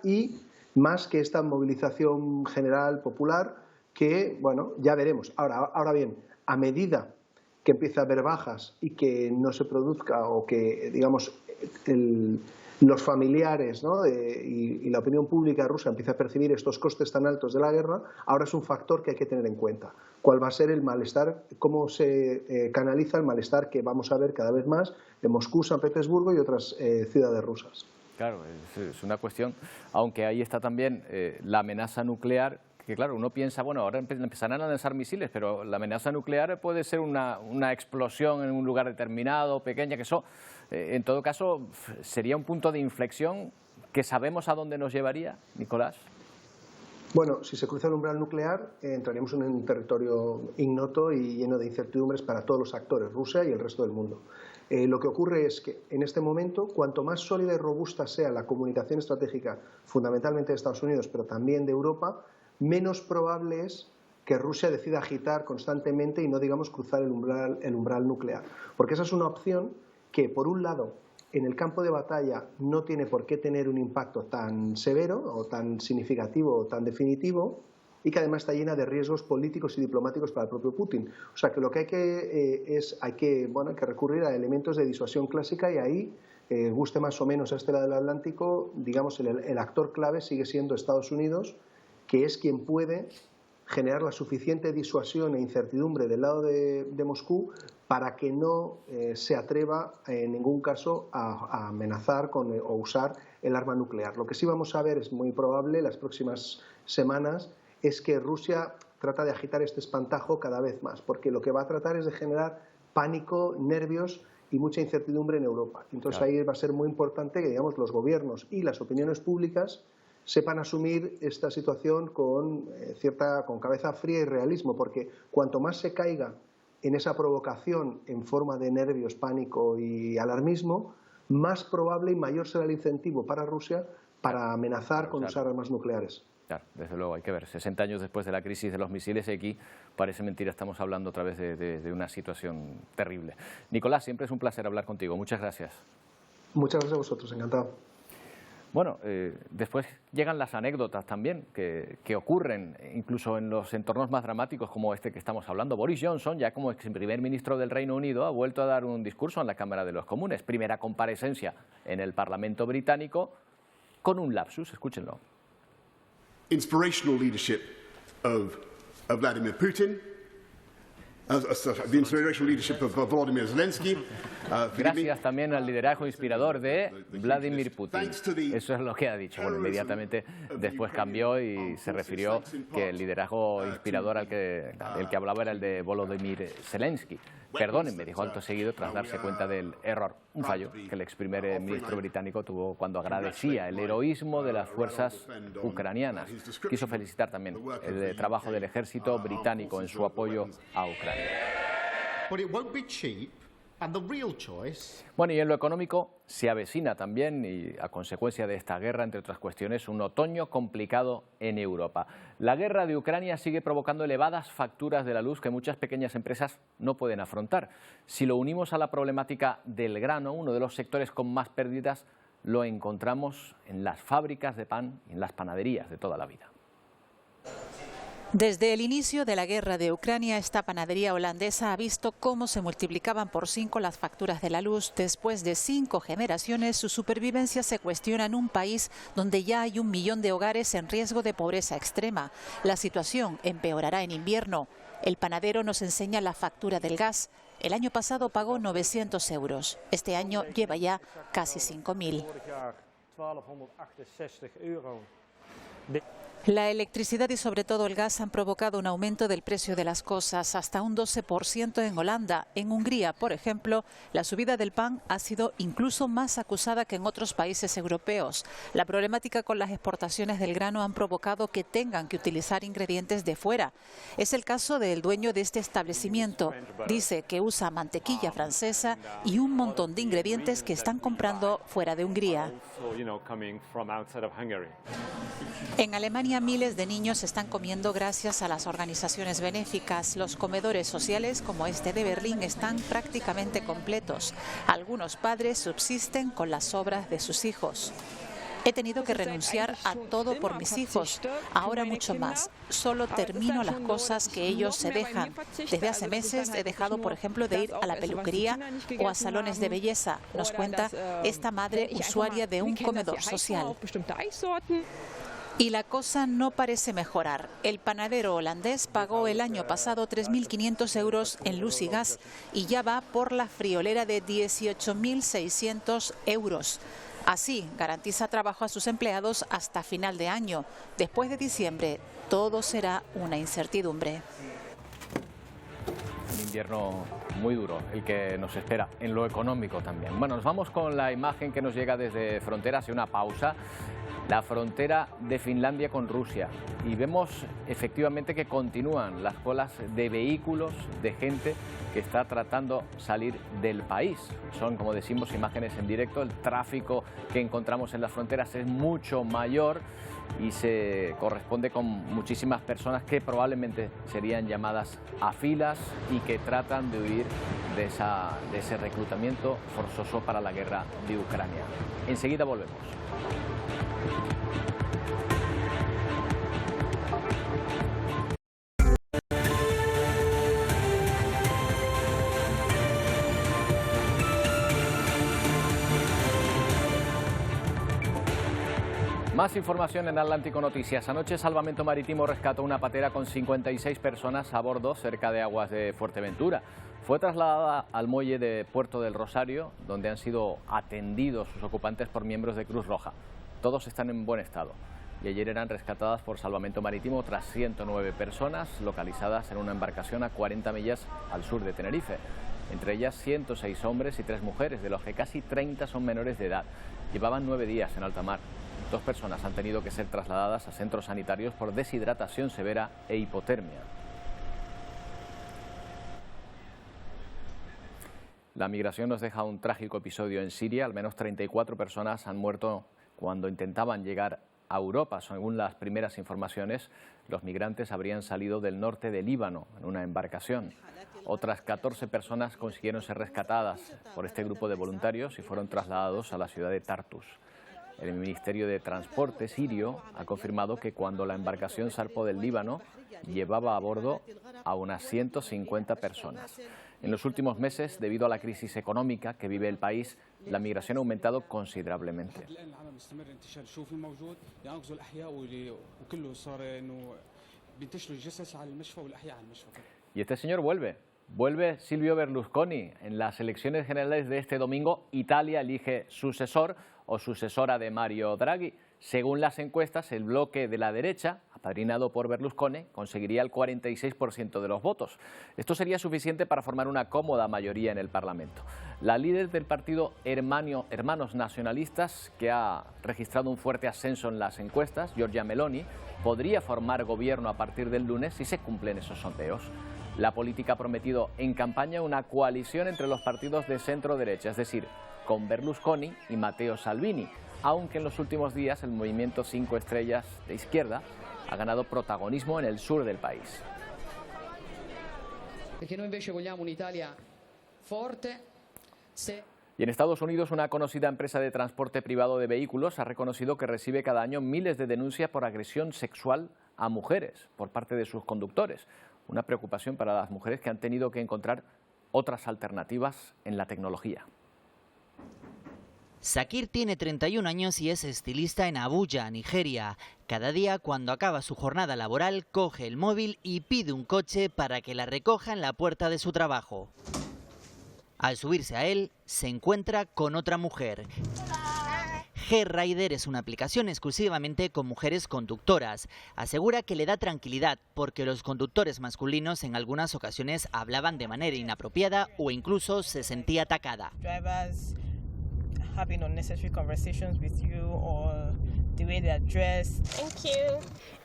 y más que esta movilización general popular que, bueno, ya veremos. Ahora bien, a medida que empiece a haber bajas y que no se produzca o que, digamos, los familiares, ¿no?, y la opinión pública rusa empieza a percibir estos costes tan altos de la guerra, ahora es un factor que hay que tener en cuenta. ¿Cuál va a ser el malestar? ¿Cómo se canaliza el malestar que vamos a ver cada vez más en Moscú, San Petersburgo y otras ciudades rusas? Claro, es una cuestión, aunque ahí está también la amenaza nuclear, que claro, uno piensa, bueno, ahora empezarán a lanzar misiles, pero la amenaza nuclear puede ser una explosión en un lugar determinado, pequeña, que eso, en todo caso, sería un punto de inflexión que sabemos a dónde nos llevaría, Nicolás. Bueno, si se cruza el umbral nuclear, entraríamos en un territorio ignoto y lleno de incertidumbres para todos los actores, Rusia y el resto del mundo. Lo que ocurre es que en este momento, cuanto más sólida y robusta sea la comunicación estratégica, fundamentalmente de Estados Unidos, pero también de Europa, menos probable es que Rusia decida agitar constantemente y no, digamos, cruzar el umbral nuclear. Porque esa es una opción que, por un lado, en el campo de batalla no tiene por qué tener un impacto tan severo o tan significativo o tan definitivo, y que además está llena de riesgos políticos y diplomáticos para el propio Putin. O sea que lo que hay que recurrir a elementos de disuasión clásica, y ahí, guste más o menos a este lado del Atlántico, digamos, el actor clave sigue siendo Estados Unidos, que es quien puede generar la suficiente disuasión e incertidumbre del lado de Moscú para que no se atreva en ningún caso a amenazar o usar el arma nuclear. Lo que sí vamos a ver, es muy probable, las próximas semanas, es que Rusia trata de agitar este espantajo cada vez más, porque lo que va a tratar es de generar pánico, nervios y mucha incertidumbre en Europa. Entonces ahí va a ser muy importante que, digamos, los gobiernos y las opiniones públicas sepan asumir esta situación con cabeza fría y realismo, porque cuanto más se caiga en esa provocación en forma de nervios, pánico y alarmismo, más probable y mayor será el incentivo para Rusia para amenazar con usar armas nucleares. Claro, desde luego, hay que ver. 60 años después de la crisis de los misiles, y aquí parece mentira, estamos hablando otra vez de una situación terrible. Nicolás, siempre es un placer hablar contigo. Muchas gracias. Muchas gracias a vosotros, encantado. Bueno, después llegan las anécdotas también que ocurren incluso en los entornos más dramáticos como este que estamos hablando. Boris Johnson, ya como ex primer ministro del Reino Unido, ha vuelto a dar un discurso en la Cámara de los Comunes. Primera comparecencia en el Parlamento británico con un lapsus. Escúchenlo. Inspirational leadership of Vladimir Putin. The inspirational leadership of Volodymyr Zelensky. Gracias también al liderazgo inspirador de Vladimir Putin. Eso es lo que ha dicho. Bueno, inmediatamente después cambió y se refirió que el liderazgo inspirador el que hablaba era el de Volodymyr Zelensky. Perdónenme, dijo acto seguido tras darse cuenta del error, un fallo que el ex primer ministro británico tuvo cuando agradecía el heroísmo de las fuerzas ucranianas. Quiso felicitar también el trabajo del ejército británico en su apoyo a Ucrania. Bueno, y en lo económico se avecina también, y a consecuencia de esta guerra, entre otras cuestiones, un otoño complicado en Europa. La guerra de Ucrania sigue provocando elevadas facturas de la luz que muchas pequeñas empresas no pueden afrontar. Si lo unimos a la problemática del grano, uno de los sectores con más pérdidas lo encontramos en las fábricas de pan y en las panaderías de toda la vida. Desde el inicio de la guerra de Ucrania, esta panadería holandesa ha visto cómo se multiplicaban por 5 las facturas de la luz. Después de 5 generaciones, su supervivencia se cuestiona en un país donde ya hay 1 millón de hogares en riesgo de pobreza extrema. La situación empeorará en invierno. El panadero nos enseña la factura del gas. El año pasado pagó 900 euros. Este año lleva ya casi 5.000. La electricidad y sobre todo el gas han provocado un aumento del precio de las cosas, hasta un 12% en Holanda. En Hungría, por ejemplo, la subida del pan ha sido incluso más acusada que en otros países europeos. La problemática con las exportaciones del grano han provocado que tengan que utilizar ingredientes de fuera. Es el caso del dueño de este establecimiento. Dice que usa mantequilla francesa y un montón de ingredientes que están comprando fuera de Hungría. En Alemania, miles de niños están comiendo gracias a las organizaciones benéficas. Los comedores sociales, como este de Berlín, están prácticamente completos. Algunos padres subsisten con las sobras de sus hijos. He tenido que renunciar a todo por mis hijos, ahora mucho más. Solo termino las cosas que ellos se dejan. Desde hace meses he dejado, por ejemplo, de ir a la peluquería o a salones de belleza, nos cuenta esta madre usuaria de un comedor social. Y la cosa no parece mejorar. El panadero holandés pagó el año pasado 3.500 euros en luz y gas y ya va por la friolera de 18.600 euros. Así garantiza trabajo a sus empleados hasta final de año. Después de diciembre, todo será una incertidumbre. Un invierno muy duro el que nos espera en lo económico también. Bueno, nos vamos con la imagen que nos llega desde fronteras y una pausa. La frontera de Finlandia con Rusia, y vemos efectivamente que continúan las colas de vehículos, de gente que está tratando salir del país. Son, como decimos, imágenes en directo. El tráfico que encontramos en las fronteras es mucho mayor y se corresponde con muchísimas personas que probablemente serían llamadas a filas y que tratan de huir de ese reclutamiento forzoso para la guerra de Ucrania. Enseguida volvemos. Más información en Atlántico Noticias. Anoche Salvamento Marítimo rescató una patera con 56 personas a bordo cerca de aguas de Fuerteventura. Fue trasladada al muelle de Puerto del Rosario, donde han sido atendidos sus ocupantes por miembros de Cruz Roja. Todos están en buen estado y ayer eran rescatadas por Salvamento Marítimo otras 109 personas localizadas en una embarcación a 40 millas al sur de Tenerife. Entre ellas 106 hombres y 3 mujeres, de los que casi 30 son menores de edad. Llevaban 9 días en alta mar. 2 personas han tenido que ser trasladadas a centros sanitarios por deshidratación severa e hipotermia. La migración nos deja un trágico episodio en Siria. Al menos 34 personas han muerto cuando intentaban llegar a Europa. Según las primeras informaciones, los migrantes habrían salido del norte de Líbano en una embarcación. Otras 14 personas consiguieron ser rescatadas por este grupo de voluntarios y fueron trasladados a la ciudad de Tartus. El Ministerio de Transporte sirio ha confirmado que cuando la embarcación zarpó del Líbano, llevaba a bordo a unas 150 personas. En los últimos meses, debido a la crisis económica que vive el país, la migración ha aumentado considerablemente. Y este señor vuelve. Vuelve Silvio Berlusconi. En las elecciones generales de este domingo, Italia elige sucesor o sucesora de Mario Draghi. Según las encuestas, el bloque de la derecha, apadrinado por Berlusconi, conseguiría el 46% de los votos. Esto sería suficiente para formar una cómoda mayoría en el Parlamento. La líder del partido Hermanos Nacionalistas, que ha registrado un fuerte ascenso en las encuestas, Giorgia Meloni, podría formar gobierno a partir del lunes si se cumplen esos sondeos. La política ha prometido en campaña una coalición entre los partidos de centro-derecha, es decir, con Berlusconi y Matteo Salvini, aunque en los últimos días el movimiento 5 Estrellas de izquierda ha ganado protagonismo en el sur del país. Y en Estados Unidos, una conocida empresa de transporte privado de vehículos ha reconocido que recibe cada año miles de denuncias por agresión sexual a mujeres por parte de sus conductores. Una preocupación para las mujeres que han tenido que encontrar otras alternativas en la tecnología. Sakir tiene 31 años y es estilista en Abuya, Nigeria. Cada día, cuando acaba su jornada laboral, coge el móvil y pide un coche para que la recoja en la puerta de su trabajo. Al subirse a él, se encuentra con otra mujer. G-Rider es una aplicación exclusivamente con mujeres conductoras. Asegura que le da tranquilidad porque los conductores masculinos en algunas ocasiones hablaban de manera inapropiada o incluso se sentía atacada.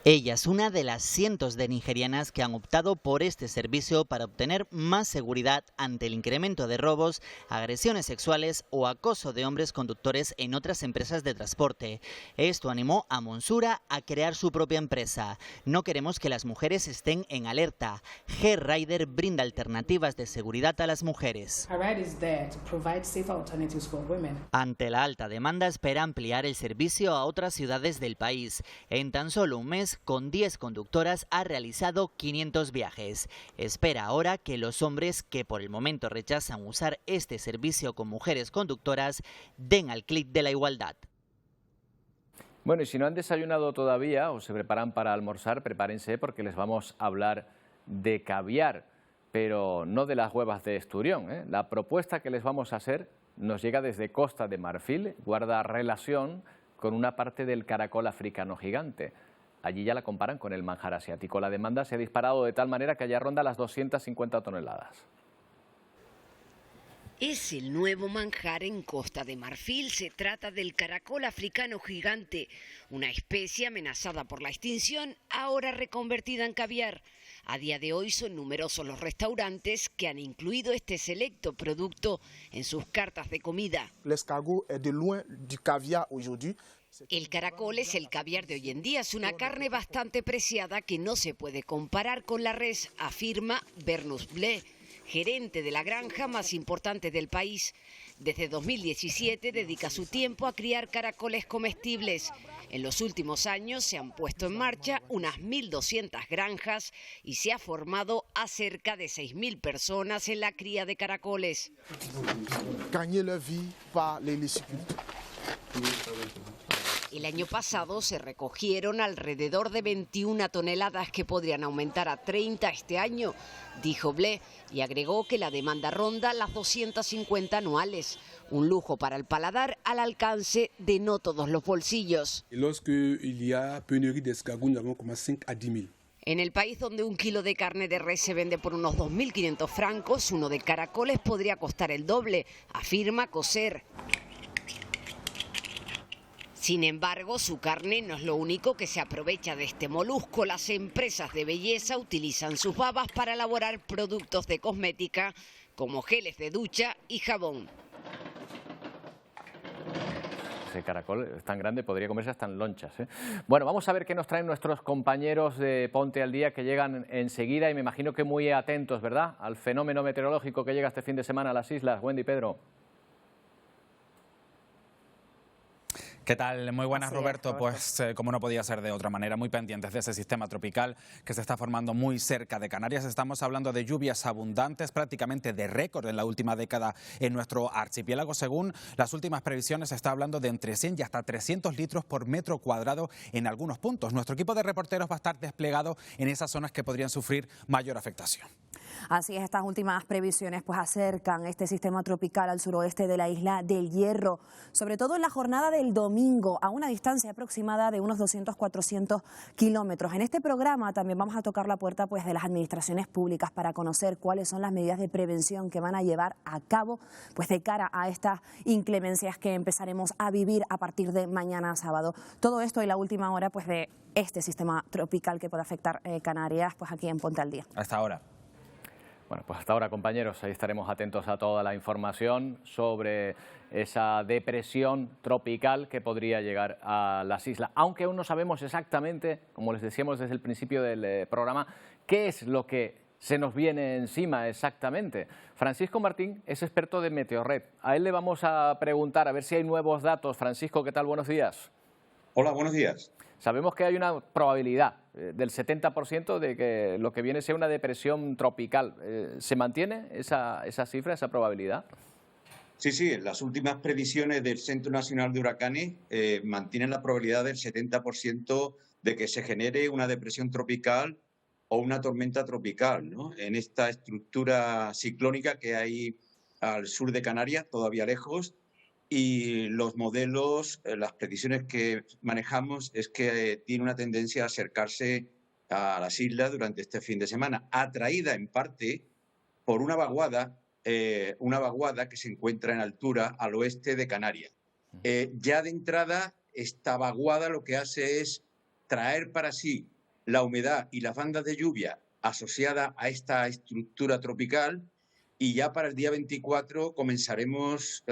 Ella es una de las cientos de nigerianas que han optado por este servicio para obtener más seguridad ante el incremento de robos, agresiones sexuales o acoso de hombres conductores en otras empresas de transporte. Esto animó a Monsura a crear su propia empresa. No queremos que las mujeres estén en alerta. G-Rider brinda alternativas de seguridad a las mujeres. Ante la alta demanda, espera ampliar el servicio a otras ciudades del país. En tan solo un mes, con 10 conductoras, ha realizado 500 viajes. Espera ahora que los hombres que por el momento rechazan usar este servicio con mujeres conductoras den al clic de la igualdad. Bueno, y si no han desayunado todavía o se preparan para almorzar, prepárense porque les vamos a hablar de caviar, pero no de las huevas de esturión, ¿eh? La propuesta que les vamos a hacer nos llega desde Costa de Marfil, guarda relación con una parte del caracol africano gigante. Allí ya la comparan con el manjar asiático. La demanda se ha disparado de tal manera que ya ronda las 250 toneladas. Es el nuevo manjar en Costa de Marfil. Se trata del caracol africano gigante, una especie amenazada por la extinción, ahora reconvertida en caviar. A día de hoy son numerosos los restaurantes que han incluido este selecto producto en sus cartas de comida. El caracol es el caviar de hoy en día, es una carne bastante preciada que no se puede comparar con la res, afirma Bernus Blé, gerente de la granja más importante del país. Desde 2017 dedica su tiempo a criar caracoles comestibles. En los últimos años se han puesto en marcha unas 1.200 granjas y se ha formado a cerca de 6.000 personas en la cría de caracoles. El año pasado se recogieron alrededor de 21 toneladas que podrían aumentar a 30 este año, dijo Blé, y agregó que la demanda ronda las 250 anuales, un lujo para el paladar al alcance de no todos los bolsillos. En el país donde un kilo de carne de res se vende por unos 2.500 francos, uno de caracoles podría costar el doble, afirma Coser. Sin embargo, su carne no es lo único que se aprovecha de este molusco. Las empresas de belleza utilizan sus babas para elaborar productos de cosmética como geles de ducha y jabón. Ese caracol es tan grande, podría comerse hasta en lonchas, ¿eh? Bueno, vamos a ver qué nos traen nuestros compañeros de Ponte al Día que llegan enseguida y me imagino que muy atentos, ¿verdad?, al fenómeno meteorológico que llega este fin de semana a las islas. Wendy, Pedro. ¿Qué tal? Muy buenas, Roberto. Pues como no podía ser de otra manera, muy pendientes de ese sistema tropical que se está formando muy cerca de Canarias. Estamos hablando de lluvias abundantes, prácticamente de récord en la última década en nuestro archipiélago. Según las últimas previsiones, se está hablando de entre 100 y hasta 300 litros por metro cuadrado en algunos puntos. Nuestro equipo de reporteros va a estar desplegado en esas zonas que podrían sufrir mayor afectación. Así es, estas últimas previsiones pues acercan este sistema tropical al suroeste de la isla del Hierro, sobre todo en la jornada del domingo, a una distancia aproximada de unos 200-400 kilómetros. En este programa también vamos a tocar la puerta pues de las administraciones públicas para conocer cuáles son las medidas de prevención que van a llevar a cabo pues de cara a estas inclemencias que empezaremos a vivir a partir de mañana sábado. Todo esto y la última hora pues de este sistema tropical que puede afectar Canarias pues aquí en Ponte al Día. Hasta ahora. Bueno, pues hasta ahora, compañeros, ahí estaremos atentos a toda la información sobre esa depresión tropical que podría llegar a las islas, aunque aún no sabemos exactamente, como les decíamos desde el principio del programa, qué es lo que se nos viene encima exactamente. Francisco Martín es experto de Meteorred. A él le vamos a preguntar a ver si hay nuevos datos. Francisco, ¿qué tal? Buenos días. Hola, buenos días. Sabemos que hay una probabilidad del 70% de que lo que viene sea una depresión tropical. ¿Se mantiene esa cifra, esa probabilidad? Sí, sí, las últimas previsiones del Centro Nacional de Huracanes mantienen la probabilidad del 70% de que se genere una depresión tropical o una tormenta tropical, ¿no? En esta estructura ciclónica que hay al sur de Canarias, todavía lejos, y los modelos, las predicciones que manejamos es que tiene una tendencia a acercarse a las islas durante este fin de semana, atraída en parte por una vaguada que se encuentra en altura al oeste de Canarias. Ya de entrada, esta vaguada lo que hace es traer para sí la humedad y las bandas de lluvia asociadas a esta estructura tropical, y ya para el día 24 comenzaréis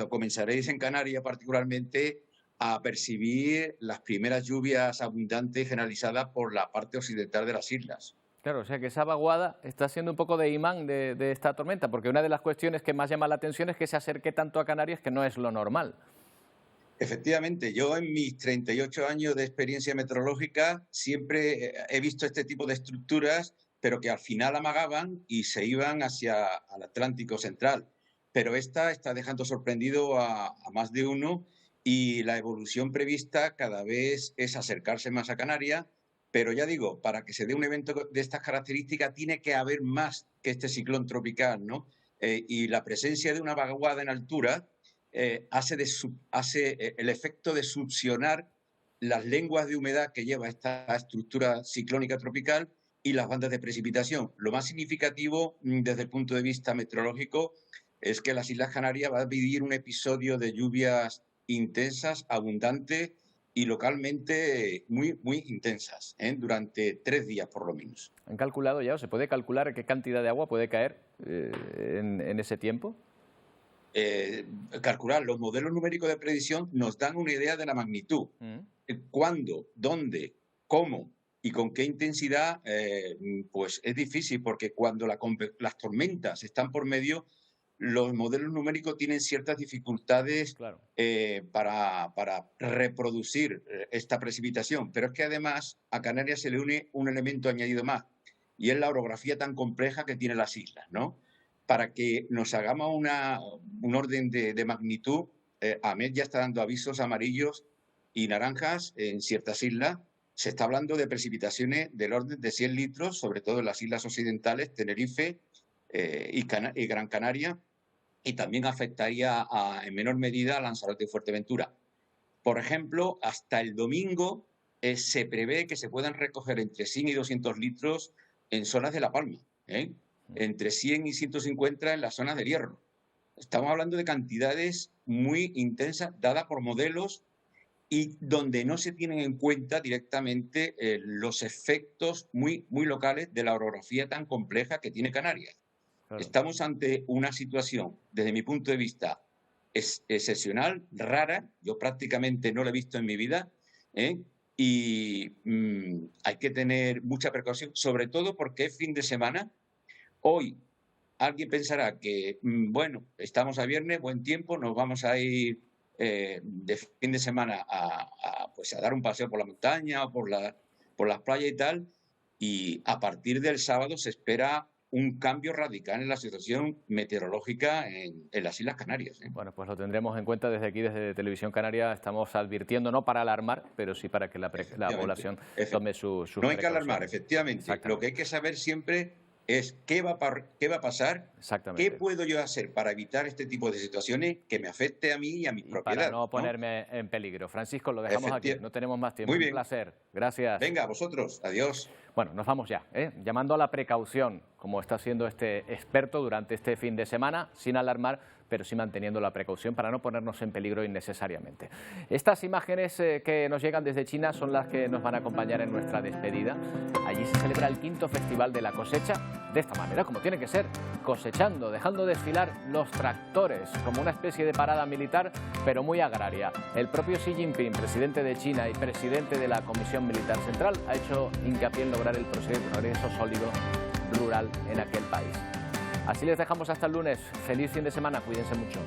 en Canarias particularmente a percibir las primeras lluvias abundantes generalizadas por la parte occidental de las islas. Claro, o sea que esa vaguada está siendo un poco de imán de esta tormenta, porque una de las cuestiones que más llama la atención es que se acerque tanto a Canarias, que no es lo normal. Efectivamente, yo en mis 38 años de experiencia meteorológica siempre he visto este tipo de estructuras, pero que al final amagaban y se iban hacia el Atlántico Central. Pero esta está dejando sorprendido a más de uno, y la evolución prevista cada vez es acercarse más a Canarias. Pero ya digo, para que se dé un evento de estas características tiene que haber más que este ciclón tropical, ¿no? Y la presencia de una vaguada en altura hace el efecto de succionar las lenguas de humedad que lleva esta estructura ciclónica tropical y las bandas de precipitación. Lo más significativo desde el punto de vista meteorológico es que las Islas Canarias van a vivir un episodio de lluvias intensas, abundantes y localmente muy, muy intensas, durante 3 días por lo menos. ¿Han calculado ya o se puede calcular qué cantidad de agua puede caer en ese tiempo? Calcular, los modelos numéricos de predicción nos dan una idea de la magnitud. ¿Cuándo, dónde, cómo y con qué intensidad? Pues es difícil, porque cuando las tormentas están por medio, los modelos numéricos tienen ciertas dificultades para reproducir esta precipitación. Pero es que además a Canarias se le une un elemento añadido más, y es la orografía tan compleja que tienen las islas, ¿no? Para que nos hagamos un orden de magnitud, AMET ya está dando avisos amarillos y naranjas en ciertas islas. Se está hablando de precipitaciones del orden de 100 litros, sobre todo en las islas occidentales, Tenerife y Gran Canaria, y también afectaría en menor medida a Lanzarote y Fuerteventura. Por ejemplo, hasta el domingo se prevé que se puedan recoger entre 100 y 200 litros en zonas de La Palma, entre 100 y 150 en las zonas del Hierro. Estamos hablando de cantidades muy intensas dadas por modelos y donde no se tienen en cuenta directamente los efectos muy, muy locales de la orografía tan compleja que tiene Canarias. Claro. Estamos ante una situación, desde mi punto de vista, excepcional, rara. Yo prácticamente no la he visto en mi vida, y hay que tener mucha precaución, sobre todo porque es fin de semana. Hoy alguien pensará que, bueno, estamos a viernes, buen tiempo, nos vamos a ir de fin de semana a dar un paseo por la montaña o por las playas y tal, y a partir del sábado se espera un cambio radical en la situación meteorológica en las Islas Canarias. Bueno, pues lo tendremos en cuenta desde aquí, desde Televisión Canaria. Estamos advirtiendo, no para alarmar, pero sí para que la población tome sus No hay que alarmar, efectivamente. Lo que hay que saber siempre es qué va a pasar, qué puedo yo hacer para evitar este tipo de situaciones que me afecte a mí y a mi propiedad. Para no ponerme en peligro. Francisco, lo dejamos aquí, no tenemos más tiempo. Muy bien. Un placer, gracias. Venga, a vosotros, adiós. Bueno, nos vamos ya, llamando a la precaución, como está haciendo este experto durante este fin de semana, sin alarmar, pero sí manteniendo la precaución para no ponernos en peligro innecesariamente. Estas imágenes que nos llegan desde China son las que nos van a acompañar en nuestra despedida. Allí se celebra el 5º Festival de la Cosecha de esta manera, como tiene que ser, cosechando, dejando desfilar los tractores, como una especie de parada militar, pero muy agraria. El propio Xi Jinping, presidente de China y presidente de la Comisión Militar Central, ha hecho hincapié en lograr el progreso sólido rural en aquel país. Así les dejamos hasta el lunes. Feliz fin de semana, cuídense mucho.